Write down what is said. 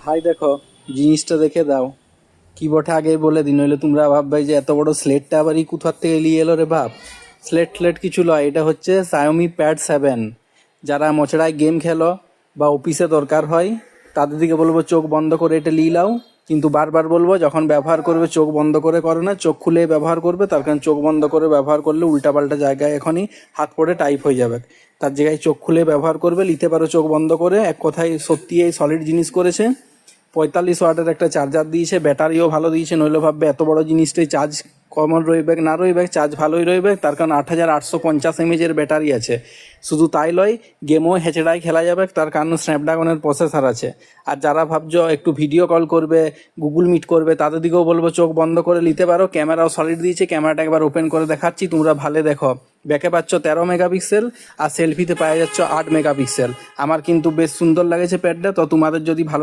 High দেখো, জিনিসটা দেখে দাও। কি বটে আগেই বলে দিন, নইলে তোমরা ভাববে যে এত বড় স্লেটটা আবার ই কোথার থেকে নিয়ে এলো রে বাপ। স্লেট কিছু লয়, এটা হচ্ছে Xiaomi Pad 7। যারা মোচড়ায় গেম খেলো বা অফিসে দরকার হয় তাদের দিকে বলবো চোখ বন্ধ করে এটা নিয়ে লাও। কিন্তু বারবার বলবো যখন ব্যবহার করবে চোখ বন্ধ করে করো না, চোখ খুলে ব্যবহার করবে। তার কারণ চোখ বন্ধ করে ব্যবহার করলে উল্টাপাল্টা জায়গায় এখনই হাত পড়ে টাইপ হয়ে যাবে। তার জায়গায় চোখ খুলে ব্যবহার করবে, নিতে পারো চোখ বন্ধ করে। এক কথায় সত্যি এই সলিড জিনিস করেছে। 45 ওয়াটের একটা চার্জার দিয়েছে, ব্যাটারিও ভালো দিয়েছে। নইলে ভাববে এত বড় জিনিসটাই চার্জ কমন রইবে না রইবে, চার্জ ভালোই রইবে। তার কারণ 8850 mAh ব্যাটারি আছে। শুধু তাই লয়, গেমও হেঁচড়াই খেলা যাবে, তার কারণ স্ন্যাপড্রাগনের প্রসেসর আছে। আর যারা ভাবছো একটু ভিডিও কল করবে, গুগল মিট করবে, তাদের দিকেও বলবো চোখ বন্ধ করে নিতে পারো। ক্যামেরাও সলিড দিয়েছে, ক্যামেরাটা একবার ওপেন করে দেখাচ্ছি, তোমরা ভালো দেখো। ব্যাকে পাচ্ছ 13 মেগাপিক্সেল আর সেলফিতে পাওয়া যাচ্ছ 8 মেগাপিক্সেল। আমার কিন্তু বেশ সুন্দর লাগেছে প্যাডটা। তো তোমাদের যদি ভালো